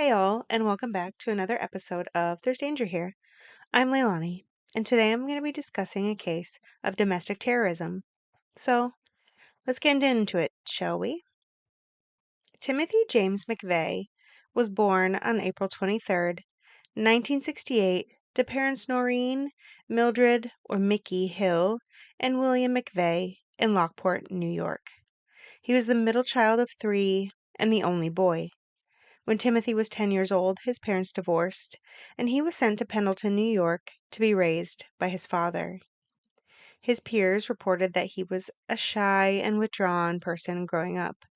Hi, all, and welcome back to another episode of There's Danger Here. I'm Leilani, and today I'm going to be discussing a case of domestic terrorism. So, let's get into it, shall we? Timothy James McVeigh was born on April 23rd, 1968, to parents Noreen, Mildred, or Mickey Hill, and William McVeigh in Lockport, New York. He was the middle child of three and the only boy. When Timothy was 10 years old, his parents divorced, and he was sent to Pendleton, New York, to be raised by his father. His peers reported that he was a shy and withdrawn person growing up.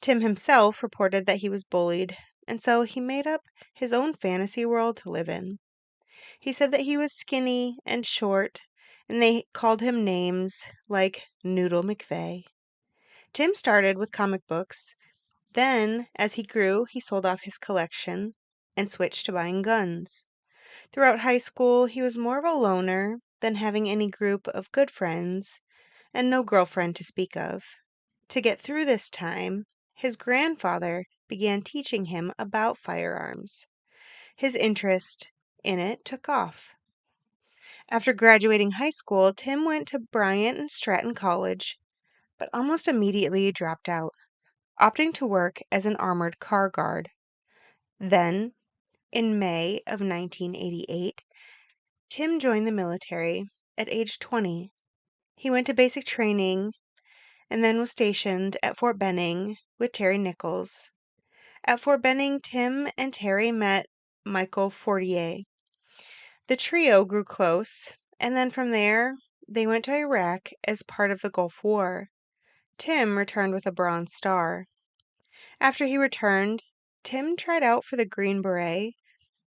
Tim himself reported that he was bullied, and so he made up his own fantasy world to live in. He said that he was skinny and short, and they called him names like Noodle McVeigh. Tim started with comic books. Then, as he grew, he sold off his collection and switched to buying guns. Throughout high school, he was more of a loner than having any group of good friends and no girlfriend to speak of. To get through this time, his grandfather began teaching him about firearms. His interest in it took off. After graduating high school, Tim went to Bryant and Stratton College, but almost immediately dropped out, opting to work as an armored car guard. Then, in May of 1988, Tim joined the military at age 20. He went to basic training and then was stationed at Fort Benning with Terry Nichols. At Fort Benning, Tim and Terry met Michael Fortier. The trio grew close, and then from there, they went to Iraq as part of the Gulf War. Tim returned with a Bronze Star. After he returned, Tim tried out for the Green Beret,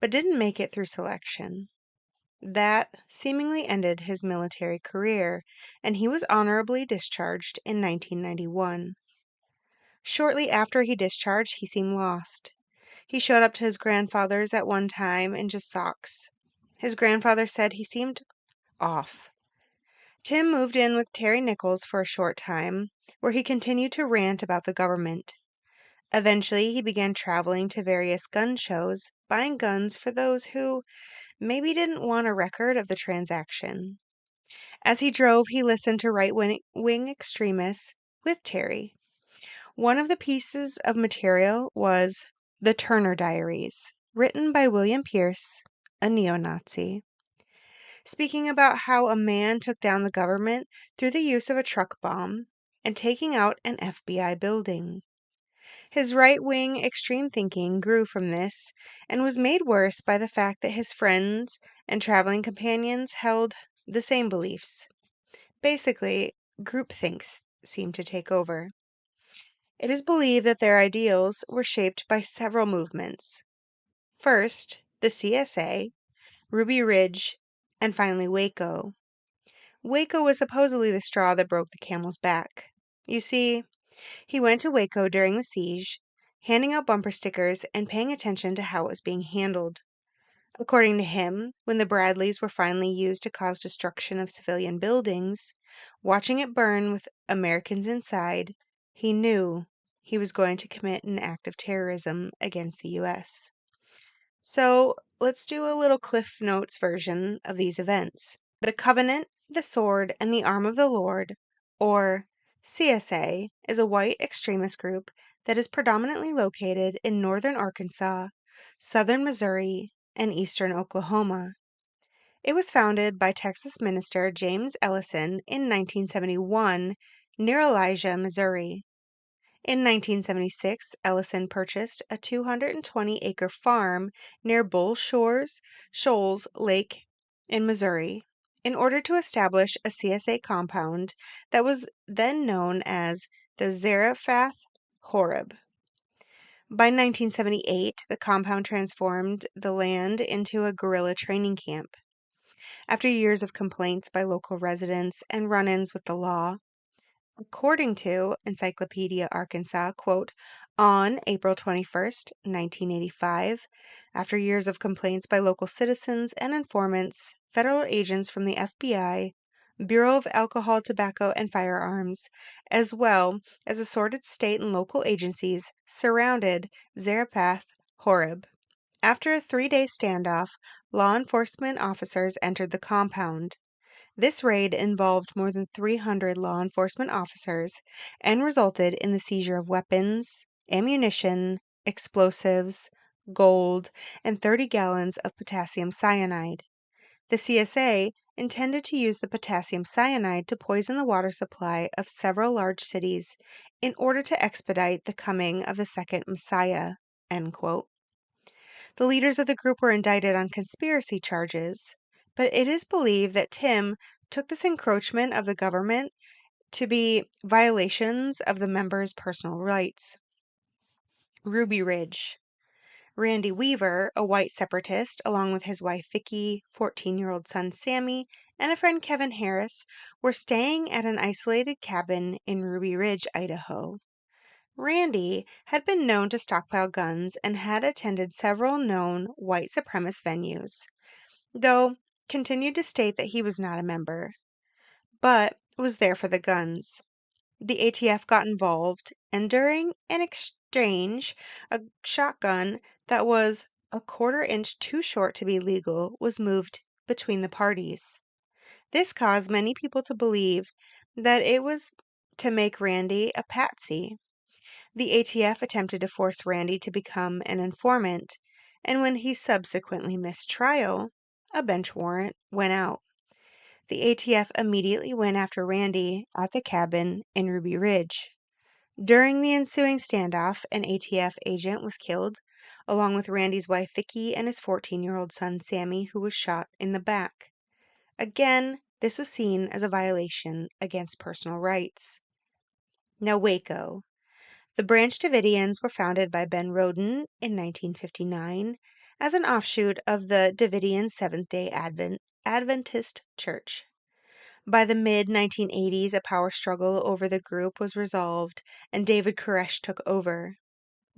but didn't make it through selection. That seemingly ended his military career, and he was honorably discharged in 1991. Shortly after he discharged, he seemed lost. He showed up to his grandfather's at one time in just socks. His grandfather said he seemed off. Tim moved in with Terry Nichols for a short time, where he continued to rant about the government. Eventually, he began traveling to various gun shows, buying guns for those who maybe didn't want a record of the transaction. As he drove, he listened to right-wing extremists with Terry. One of the pieces of material was The Turner Diaries, written by William Pierce, a neo-Nazi, speaking about how a man took down the government through the use of a truck bomb and taking out an FBI building. His right-wing extreme thinking grew from this and was made worse by the fact that his friends and traveling companions held the same beliefs. Basically, groupthink seemed to take over. It is believed that their ideals were shaped by several movements. First, the CSA, Ruby Ridge, and finally Waco. Waco was supposedly the straw that broke the camel's back. You see, he went to Waco during the siege, handing out bumper stickers and paying attention to how it was being handled. According to him, when the Bradleys were finally used to cause destruction of civilian buildings, watching it burn with Americans inside, he knew he was going to commit an act of terrorism against the U.S. So let's do a little Cliff Notes version of these events. The Covenant, the Sword, and the Arm of the Lord, or CSA, is a white extremist group that is predominantly located in northern Arkansas, southern Missouri, and eastern Oklahoma. It was founded by Texas minister James Ellison in 1971 near Elijah, Missouri. In 1976, Ellison purchased a 220-acre farm near Bull Shoals Lake in Missouri in order to establish a CSA compound that was then known as the Zarephath Horeb. By 1978, the compound transformed the land into a guerrilla training camp. After years of complaints by local residents and run-ins with the law, according to Encyclopedia Arkansas, quote, on April 21st, 1985, after years of complaints by local citizens and informants, federal agents from the FBI, Bureau of Alcohol, Tobacco, and Firearms, as well as assorted state and local agencies, surrounded Zarephath Horeb. After a 3-day standoff, law enforcement officers entered the compound. This raid involved more than 300 law enforcement officers and resulted in the seizure of weapons, ammunition, explosives, gold, and 30 gallons of potassium cyanide. The CSA intended to use the potassium cyanide to poison the water supply of several large cities in order to expedite the coming of the second Messiah. End quote. The leaders of the group were indicted on conspiracy charges, but it is believed that Tim took this encroachment of the government to be violations of the members' personal rights. Ruby Ridge. Randy Weaver, a white separatist, along with his wife Vicky, 14-year-old son Sammy, and a friend Kevin Harris, were staying at an isolated cabin in Ruby Ridge, Idaho. Randy had been known to stockpile guns and had attended several known white supremacist venues, though continued to state that he was not a member, but was there for the guns. The ATF got involved, and during an exchange, a shotgun that was a quarter-inch too short to be legal was moved between the parties. This caused many people to believe that it was to make Randy a patsy. The ATF attempted to force Randy to become an informant, and when he subsequently missed trial, a bench warrant went out. The ATF immediately went after Randy at the cabin in Ruby Ridge. During the ensuing standoff, an ATF agent was killed, along with Randy's wife Vicky and his 14-year-old son Sammy, who was shot in the back. Again, this was seen as a violation against personal rights. Now, Waco. The Branch Davidians were founded by Ben Roden in 1959 as an offshoot of the Davidian Seventh-day Adventist Church. By the mid-1980s, a power struggle over the group was resolved, and David Koresh took over.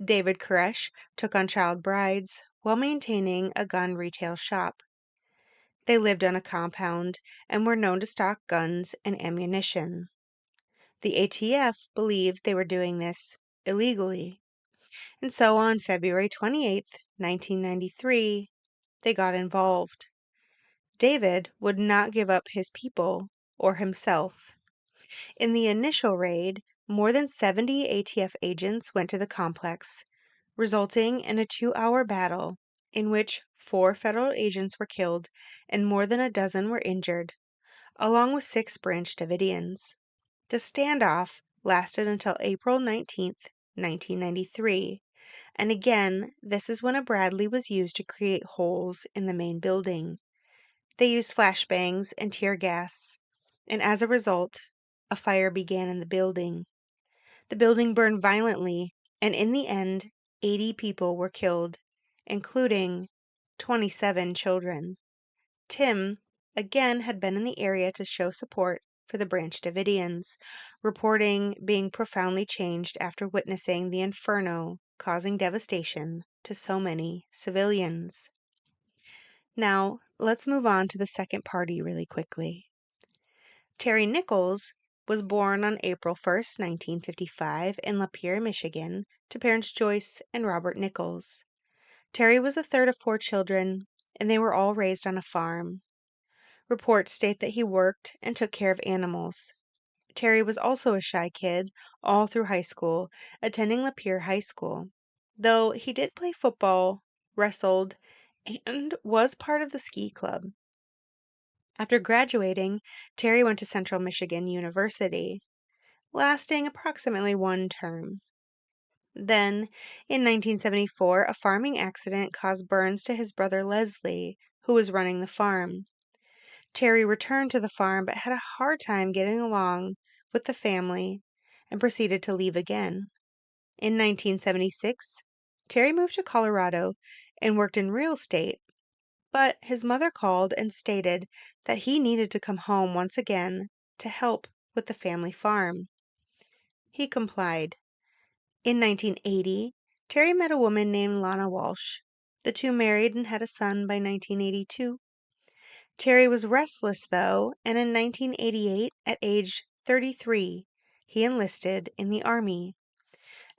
David Koresh took on child brides while maintaining a gun retail shop. They lived on a compound and were known to stock guns and ammunition. The ATF believed they were doing this illegally, and so on February 28, 1993, they got involved. David would not give up his people or himself. In the initial raid, more than 70 ATF agents went to the complex, resulting in a 2-hour battle in which 4 federal agents were killed and more than a dozen were injured, along with 6 Branch Davidians. The standoff lasted until April 19, 1993, and again, this is when a Bradley was used to create holes in the main building. They used flashbangs and tear gas, and as a result, a fire began in the building. The building burned violently, and in the end, 80 people were killed, including 27 children. Tim, again, had been in the area to show support for the Branch Davidians, reporting being profoundly changed after witnessing the inferno causing devastation to so many civilians. Now, let's move on to the second party really quickly. Terry Nichols was born on April 1st, 1955 in Lapeer, Michigan, to parents Joyce and Robert Nichols. Terry was the third of 4 children, and they were all raised on a farm. Reports state that he worked and took care of animals. Terry was also a shy kid all through high school, attending Lapeer High School, though he did play football, wrestled, and was part of the ski club. After graduating, Terry went to Central Michigan University, lasting approximately 1 term. Then, in 1974, a farming accident caused burns to his brother Leslie, who was running the farm. Terry returned to the farm but had a hard time getting along with the family and proceeded to leave again. In 1976, Terry moved to Colorado and worked in real estate, but his mother called and stated that he needed to come home once again to help with the family farm. He complied. In 1980, Terry met a woman named Lana Walsh. The two married and had a son by 1982. Terry was restless, though, and in 1988, at age 33, he enlisted in the Army,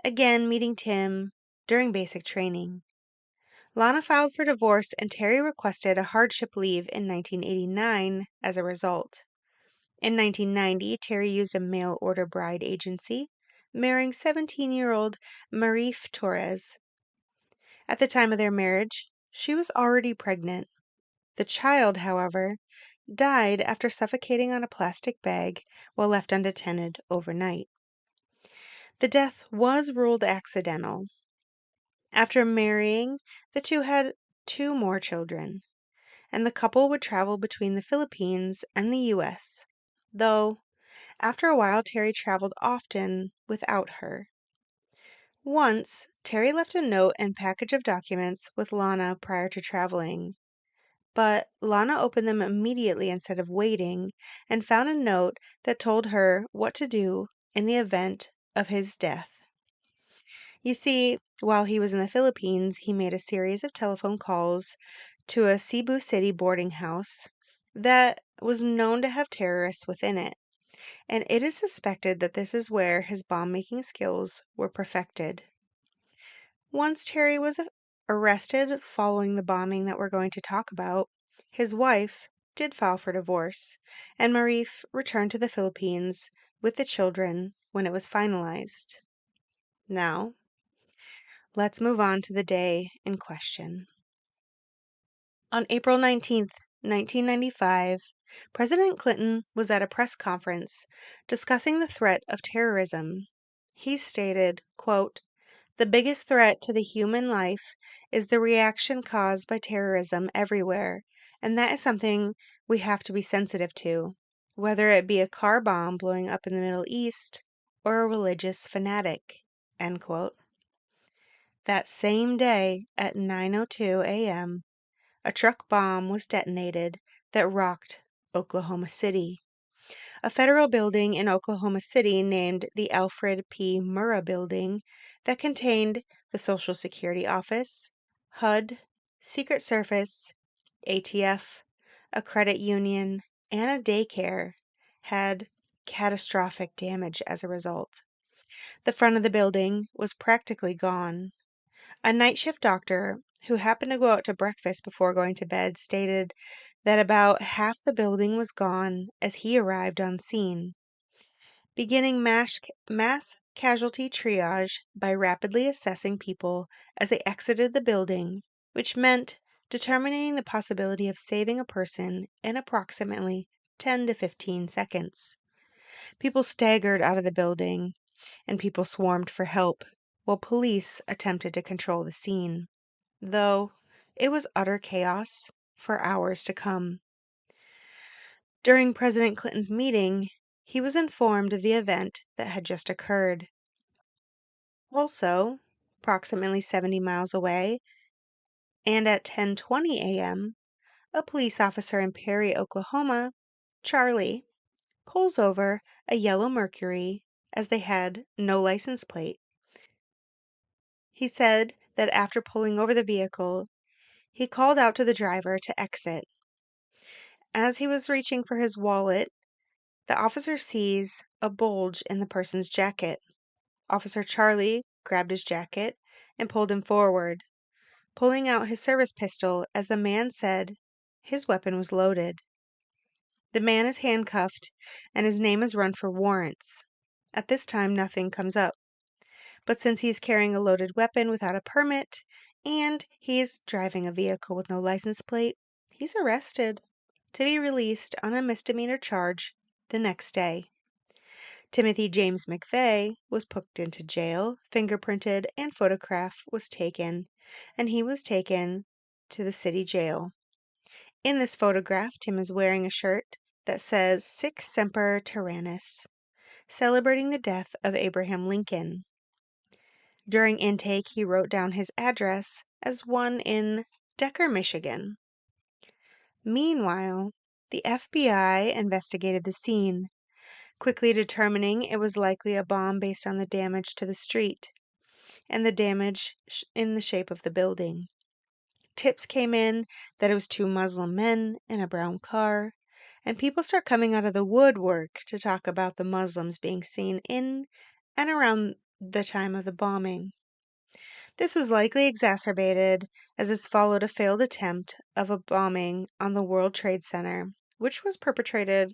again meeting Tim during basic training. Lana filed for divorce and Terry requested a hardship leave in 1989 as a result. In 1990, Terry used a mail order bride agency, marrying 17-year-old Murrah Torres. At the time of their marriage, she was already pregnant. The child, however, died after suffocating on a plastic bag while left unattended overnight. The death was ruled accidental. After marrying, the two had 2 more children, and the couple would travel between the Philippines and the US, though after a while Terry traveled often without her. Once, Terry left a note and package of documents with Lana prior to traveling, but Lana opened them immediately instead of waiting and found a note that told her what to do in the event of his death. You see, while he was in the Philippines, he made a series of telephone calls to a Cebu City boarding house that was known to have terrorists within it, and it is suspected that this is where his bomb-making skills were perfected. Once Terry was arrested following the bombing that we're going to talk about, his wife did file for divorce, and Marif returned to the Philippines with the children when it was finalized. Now, let's move on to the day in question. On April 19th, 1995, President Clinton was at a press conference discussing the threat of terrorism. He stated, quote, "The biggest threat to the human life is the reaction caused by terrorism everywhere, and that is something we have to be sensitive to, whether it be a car bomb blowing up in the Middle East or a religious fanatic." End quote. That same day at 9:02 a.m., a truck bomb was detonated that rocked Oklahoma City. A federal building in Oklahoma City named the Alfred P. Murrah building that contained the Social Security Office, HUD, Secret Service, ATF, a credit union, and a daycare had catastrophic damage as a result. The front of the building was practically gone. A night shift doctor who happened to go out to breakfast before going to bed stated that about half the building was gone as he arrived on scene, beginning mass casualty triage by rapidly assessing people as they exited the building, which meant determining the possibility of saving a person in approximately 10 to 15 seconds. People staggered out of the building, and people swarmed for help, while police attempted to control the scene, though it was utter chaos for hours to come. During President Clinton's meeting, he was informed of the event that had just occurred. Also, approximately 70 miles away, and at 10:20 a.m., a police officer in Perry, Oklahoma, Charlie, pulls over a yellow Mercury as they had no license plate. He said that after pulling over the vehicle, he called out to the driver to exit. As he was reaching for his wallet, the officer sees a bulge in the person's jacket. Officer Charlie grabbed his jacket and pulled him forward, pulling out his service pistol as the man said his weapon was loaded. The man is handcuffed and his name is run for warrants. At this time, nothing comes up. But since he is carrying a loaded weapon without a permit and he is driving a vehicle with no license plate, he's arrested to be released on a misdemeanor charge the next day. Timothy James McVeigh was put into jail, fingerprinted, and photograph was taken, and he was taken to the city jail. In this photograph, Tim is wearing a shirt that says Sic Semper Tyrannis, celebrating the death of Abraham Lincoln. During intake, he wrote down his address as one in Decker, Michigan. Meanwhile, the FBI investigated the scene, quickly determining it was likely a bomb based on the damage to the street and the damage in the shape of the building. Tips came in that it was 2 Muslim men in a brown car, and people start coming out of the woodwork to talk about the Muslims being seen in and around the time of the bombing. This was likely exacerbated as this followed a failed attempt of a bombing on the World Trade Center, which was perpetrated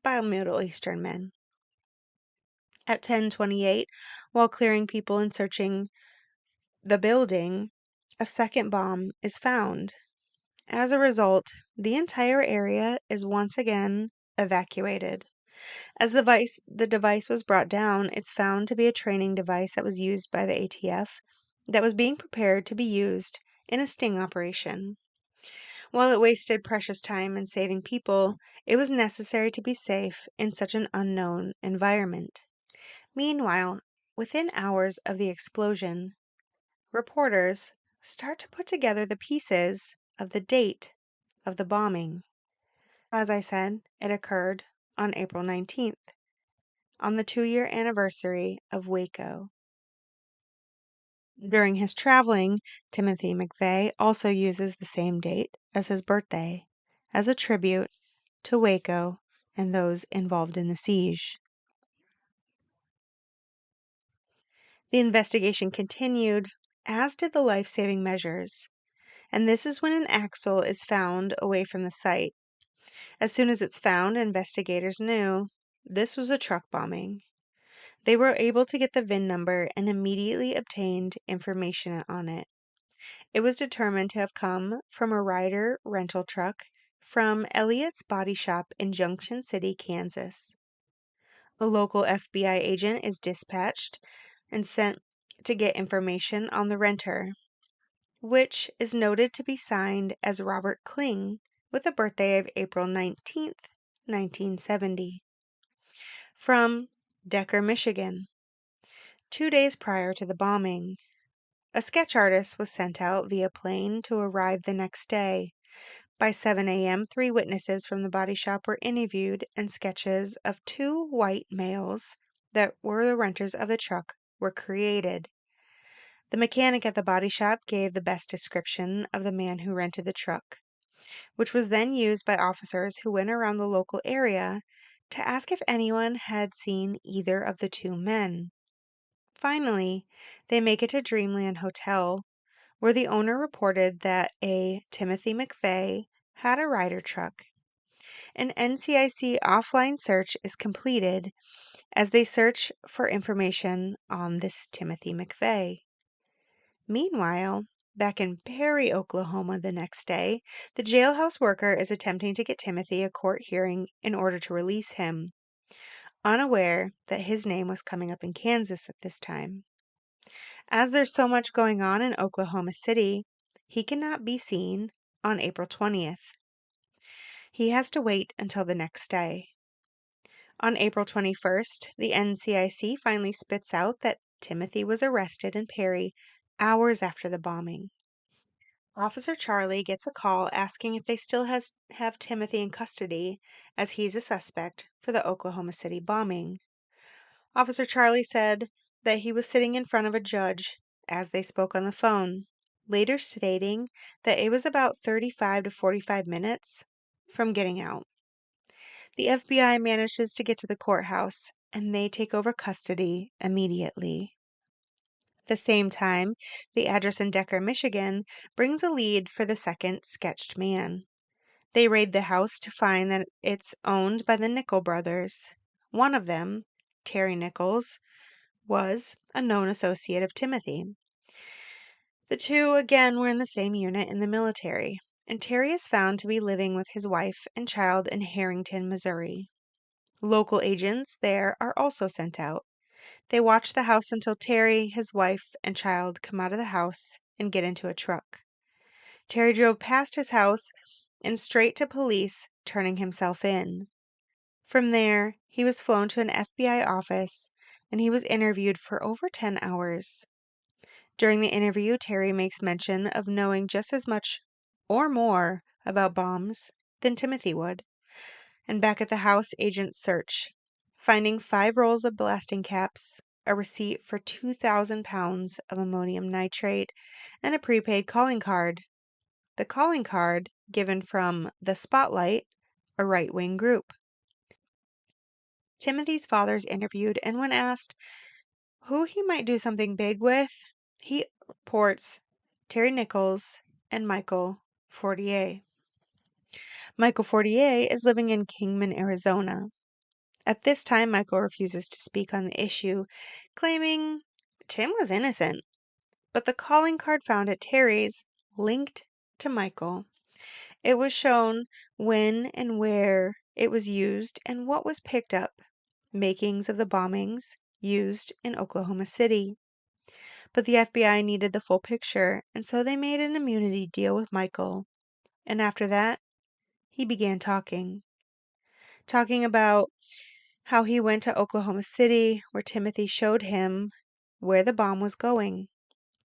by Middle Eastern men. At 10:28, while clearing people and searching the building, a second bomb is found. As a result, the entire area is once again evacuated. As the device was brought down, it's found to be a training device that was used by the ATF that was being prepared to be used in a sting operation. While it wasted precious time in saving people, it was necessary to be safe in such an unknown environment. Meanwhile, within hours of the explosion, reporters start to put together the pieces of the date of the bombing. As I said, it occurred on April 19th, on the 2-year anniversary of Waco. During his traveling, Timothy McVeigh also uses the same date as his birthday as a tribute to Waco and those involved in the siege. The investigation continued, as did the life-saving measures, and this is when an axle is found away from the site. As soon as it's found, investigators knew this was a truck bombing. They were able to get the VIN number and immediately obtained information on it. It was determined to have come from a Ryder rental truck from Elliott's Body Shop in Junction City, Kansas. A local FBI agent is dispatched and sent to get information on the renter, which is noted to be signed as Robert Kling with a birthday of April 19th, 1970. From Decker, Michigan. 2 days prior to the bombing, a sketch artist was sent out via plane to arrive the next day. By 7 a.m., 3 witnesses from the body shop were interviewed, and sketches of 2 white males that were the renters of the truck were created. The mechanic at the body shop gave the best description of the man who rented the truck, which was then used by officers who went around the local area to ask if anyone had seen either of the 2 men. Finally, they make it to Dreamland Hotel, where the owner reported that a Timothy McVeigh had a Ryder truck. An NCIC offline search is completed as they search for information on this Timothy McVeigh. Meanwhile, back in Perry, Oklahoma the next day, the jailhouse worker is attempting to get Timothy a court hearing in order to release him, unaware that his name was coming up in Kansas at this time. As there's so much going on in Oklahoma City, he cannot be seen on April 20th. He has to wait until the next day. On April 21st, the NCIC finally spits out that Timothy was arrested in Perry hours after the bombing. Officer Charlie gets a call asking if they still have Timothy in custody, as he's a suspect for the Oklahoma City bombing. Officer Charlie said that he was sitting in front of a judge as they spoke on the phone, later stating that it was about 35 to 45 minutes from getting out. The FBI manages to get to the courthouse, and they take over custody immediately. At the same time, the address in Decker, Michigan, brings a lead for the second sketched man. They raid the house to find that it's owned by the Nickel brothers. One of them, Terry Nichols, was a known associate of Timothy. The 2 again were in the same unit in the military, and Terry is found to be living with his wife and child in Harrington, Missouri. Local agents there are also sent out. They watch the house until Terry, his wife, and child come out of the house and get into a truck. Terry drove past his house and straight to police, turning himself in. From there, he was flown to an FBI office, and he was interviewed for over 10 hours. During the interview, Terry makes mention of knowing just as much or more about bombs than Timothy would. And back at the house, agents search, finding 5 rolls of blasting caps, a receipt for 2,000 pounds of ammonium nitrate, and a prepaid calling card. The calling card given from the Spotlight, a right-wing group. Timothy's father's interviewed, and when asked who he might do something big with, he reports Terry Nichols and Michael Fortier. Michael Fortier is living in Kingman, Arizona. At this time, Michael refuses to speak on the issue, claiming Tim was innocent. But the calling card found at Terry's linked to Michael. It was shown when and where it was used and what was picked up, makings of the bombings used in Oklahoma City. But the FBI needed the full picture, and so they made an immunity deal with Michael. And after that, he began talking about how he went to Oklahoma City, where Timothy showed him where the bomb was going,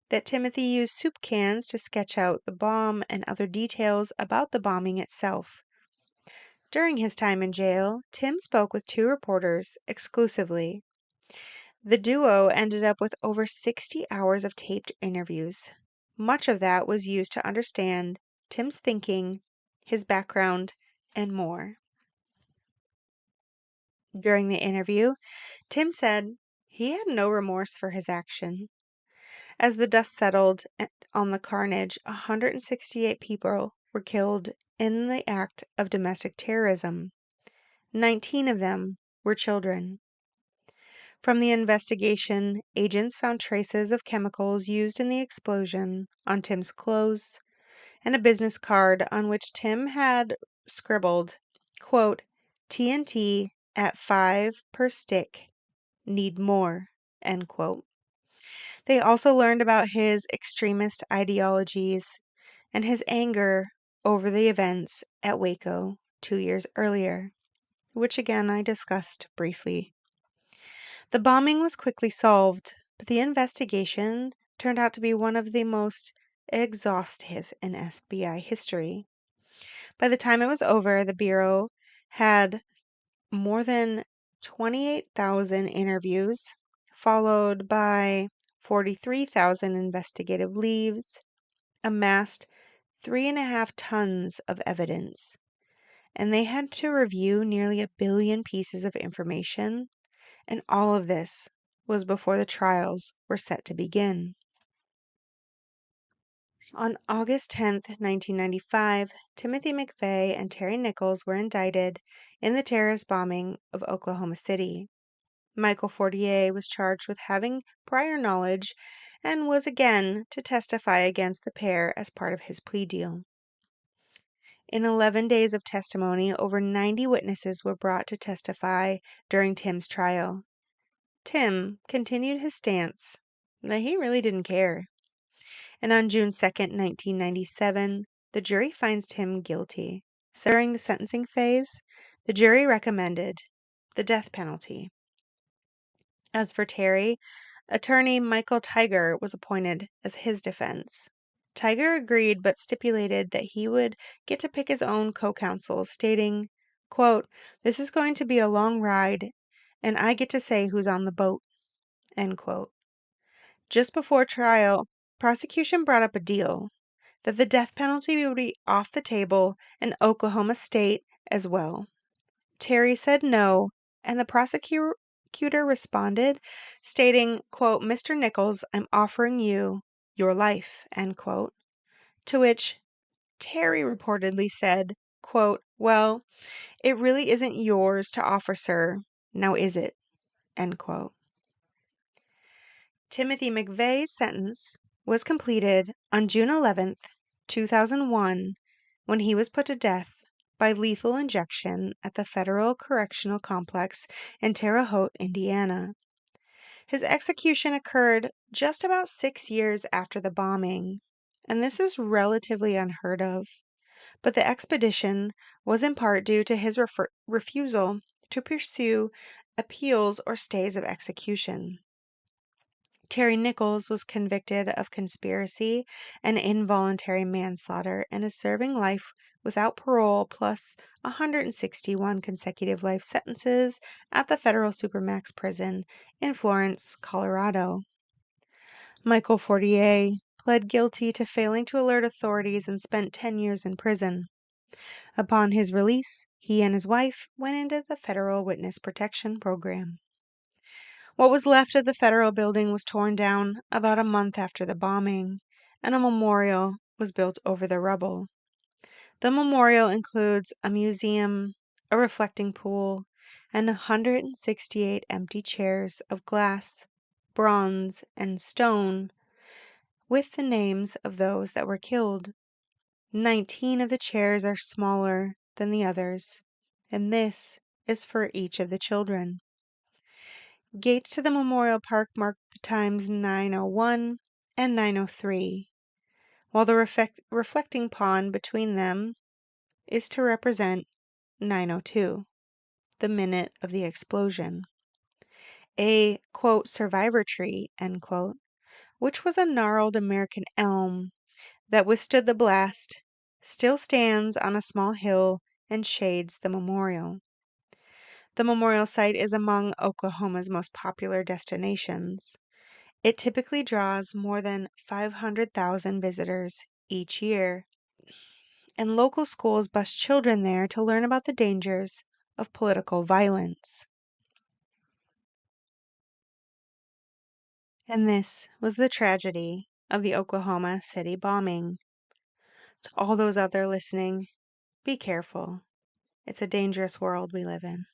that Timothy used soup cans to sketch out the bomb and other details about the bombing itself. During his time in jail, Tim spoke with 2 reporters exclusively. The duo ended up with over 60 hours of taped interviews. Much of that was used to understand Tim's thinking, his background, and more. During the interview, Tim said he had no remorse for his action. As the dust settled on the carnage, 168 people were killed in the act of domestic terrorism. 19 of them were children. From the investigation, agents found traces of chemicals used in the explosion on Tim's clothes and a business card on which Tim had scribbled, quote, TNT at 5 per stick, need more, end quote. They also learned about his extremist ideologies and his anger over the events at Waco 2 years earlier, which again I discussed briefly. The bombing was quickly solved, but the investigation turned out to be one of the most exhaustive in FBI history. By the time it was over, the Bureau had more than 28,000 interviews, followed by 43,000 investigative leads, amassed 3.5 tons of evidence, and they had to review nearly 1 billion pieces of information, and all of this was before the trials were set to begin. On August 10th, 1995, Timothy McVeigh and Terry Nichols were indicted in the terrorist bombing of Oklahoma City. Michael Fortier was charged with having prior knowledge and was again to testify against the pair as part of his plea deal. In 11 days of testimony, over 90 witnesses were brought to testify during Tim's trial. Tim continued his stance that he really didn't care. And on June 2nd, 1997, the jury finds Tim guilty. During the sentencing phase, the jury recommended the death penalty. As for Terry, attorney Michael Tiger was appointed as his defense. Tiger agreed but stipulated that he would get to pick his own co-counsel, stating, quote, "This is going to be a long ride, and I get to say who's on the boat," end quote. Just before trial, prosecution brought up a deal that the death penalty would be off the table in Oklahoma State as well. Terry said no, and the prosecutor responded, stating, quote, "Mr. Nichols, I'm offering you your life," end quote. To which Terry reportedly said, quote, "Well, it really isn't yours to offer, sir. Now is it?" End quote. Timothy McVeigh's sentence was completed on June 11th, 2001, when he was put to death by lethal injection at the Federal Correctional Complex in Terre Haute, Indiana. His execution occurred just about 6 years after the bombing, and this is relatively unheard of. But the expedition was in part due to his refusal to pursue appeals or stays of execution. Terry Nichols was convicted of conspiracy and involuntary manslaughter and is serving life without parole plus 161 consecutive life sentences at the federal Supermax prison in Florence, Colorado. Michael Fortier pled guilty to failing to alert authorities and spent 10 years in prison. Upon his release, he and his wife went into the Federal Witness Protection Program. What was left of the federal building was torn down about a month after the bombing, and a memorial was built over the rubble. The memorial includes a museum, a reflecting pool, and 168 empty chairs of glass, bronze, and stone with the names of those that were killed. 19 of the chairs are smaller than the others, and this is for each of the children. Gates to the memorial park mark the times 9:01 and 9:03, while the reflecting pond between them is to represent 9:02, the minute of the explosion. A, quote, survivor tree, end quote, which was a gnarled American elm that withstood the blast, still stands on a small hill and shades the memorial. The memorial site is among Oklahoma's most popular destinations. It typically draws more than 500,000 visitors each year, and local schools bus children there to learn about the dangers of political violence. And this was the tragedy of the Oklahoma City bombing. To all those out there listening, be careful. It's a dangerous world we live in.